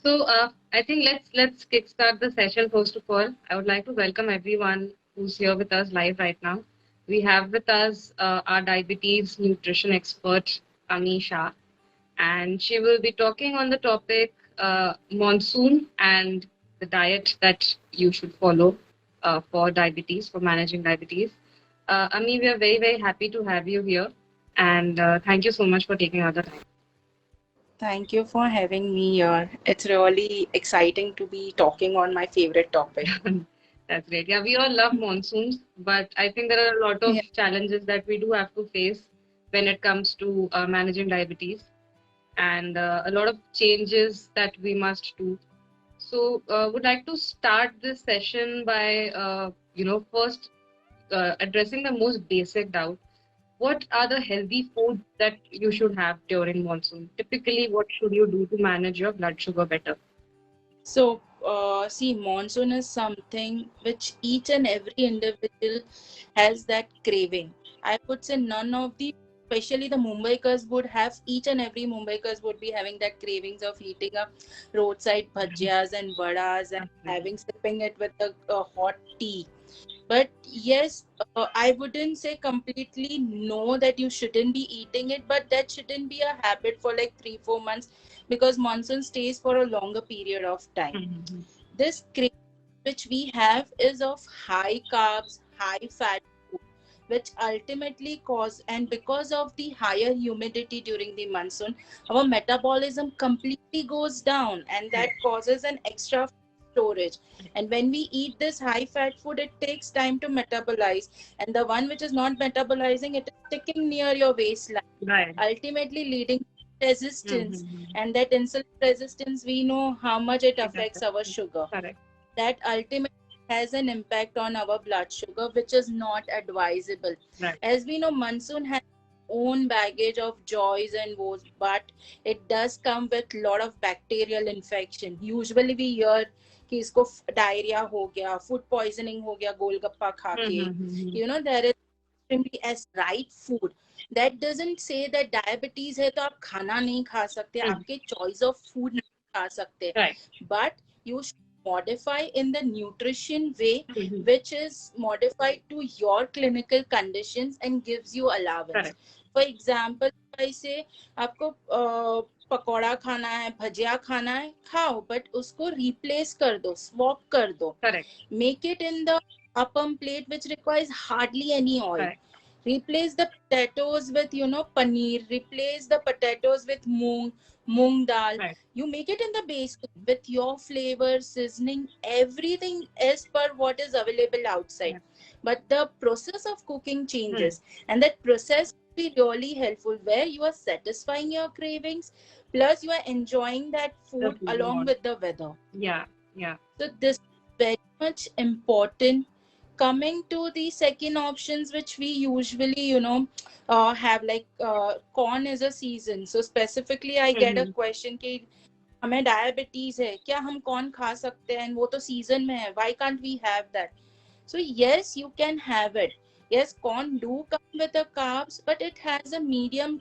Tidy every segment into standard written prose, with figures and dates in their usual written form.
I think let's kickstart the session. First of all, I would like to welcome everyone who's here with us live right now. We have with us our diabetes nutrition expert Ami Shah, and she will be talking on the topic monsoon and the diet that you should follow for diabetes, for managing diabetes. Ami, we are very happy to have you here, and thank you so much for taking out the time. Thank you for having me here. It's really exciting to be talking on my favorite topic. That's great. Yeah, we all love monsoons, but I think there are a lot of Yeah. challenges that we do have to face when it comes to managing diabetes and a lot of changes that we must do. So, would like to start this session by, first addressing the most basic doubt. What are the healthy foods that you should have during monsoon? Typically, what should you do to manage your blood sugar better? See, monsoon is something which each and every individual has that craving. I would say none of the, especially the Mumbaikars would have, each and every Mumbaikars would be having that cravings of eating a roadside bhajiyas and vadas and having sipping it with a hot tea. But yes, I wouldn't say completely no that you shouldn't be eating it, but that shouldn't be a habit for like 3-4 months because monsoon stays for a longer period of time. Mm-hmm. This craving which we have is of high carbs, high fat food, which ultimately cause, and because of the higher humidity during the monsoon, our metabolism completely goes down, and that causes an extra storage. And when we eat this high fat food, it takes time to metabolize, and the one which is not metabolizing, it is sticking near your waistline, Right. ultimately leading to resistance. Mm-hmm. And that insulin resistance, we know how much it It does affects our affect. sugar. Correct. That ultimately has an impact on our blood sugar, which is not advisable. Right. As we know, monsoon has own baggage of joys and woes, but it does come with a lot of bacterial infection. Usually we hear कि इसको diarrhoea हो गया, food poisoning हो गया गोलगप्पा खा के. Mm-hmm. There is extremely as right food. That doesn't say that diabetes है तो आप खाना नहीं खा सकते, आपके choice of food नहीं खा सकते. Right. But you should modify in the nutrition way Mm-hmm. which is modified to your clinical conditions and gives you allowance. Correct. For example, if I say आपको पकौड़ा खाना है, भजिया खाना है, खाओ, but उसको replace कर दो, swap कर दो. Correct. Make it in the appam plate which requires hardly any oil. Correct. Replace the potatoes with paneer. Replace the potatoes with moong dal. Right. You make it in the base with your flavor, seasoning, everything as per what is available outside. But the process of cooking changes, and that process will be really helpful where you are satisfying your cravings plus you are enjoying that The food food you along want. with the weather. Yeah. Yeah. So this is very much important. Coming to the second options which we usually have, like corn is a season. So specifically I get a Mm-hmm. question कि हमें diabetes है क्या हम corn खा सकते हैं, वो तो सीजन में है, why can't we have that? So yes, you can have it. Yes, corn do come with the carbs, but it has a medium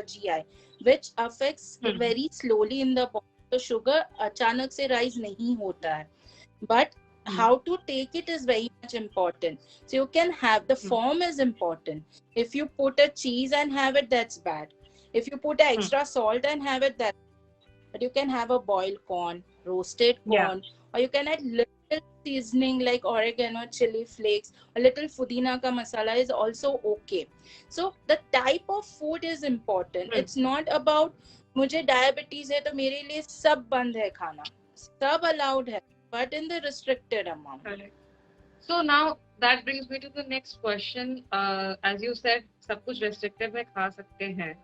GI, which affects very slowly in the body. तो sugar अचानक से rise नहीं होता है. But how to take it is very much important. So you can have, the form is important. If you put a cheese and have it, that's bad. If you put extra salt and have it, that's bad. But you can have a boiled corn, roasted Yeah. corn, or you can add little seasoning like oregano, chili flakes, a little pudina ka masala is also okay. So the type of food is important. It's not about मुझे diabetes है तो मेरे लिए सब बंद है खाना, सब allowed है, but in the restricted amount. Correct. So now that brings me to the next question. As you said, सब कुछ restricted में खा सकते हैं.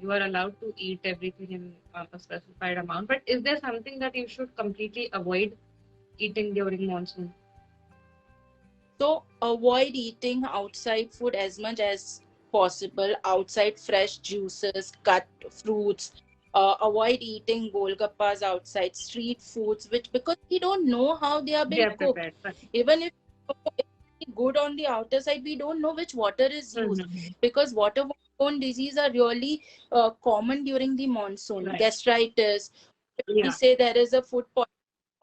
You are allowed to eat everything in a specified amount. But is there something that you should completely avoid eating during monsoon? So avoid eating outside food as much as possible. Outside fresh juices, cut fruits. Avoid eating golgappas outside, street foods, which because we don't know how they are being cooked. Prepared. Even if it's good on the outer side, we don't know which water is used, because waterborne diseases are really common during the monsoon. Gastritis, we say there is a food poisoning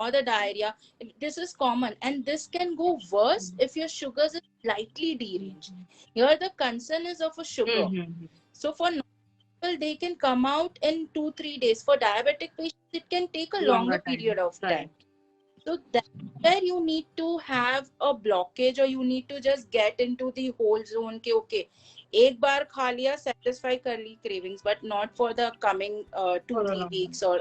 or the diarrhea, this is common, and this can go worse if your sugars is slightly deranged. Here the concern is of a sugar. So for normal, they can come out in 2-3 days. For diabetic patients, it can take a longer period of time. So that's where you need to have a blockage, or you need to just get into the whole zone के okay, एक बार खा लिया, satisfy कर ली cravings, but not for the coming 2-3 weeks, or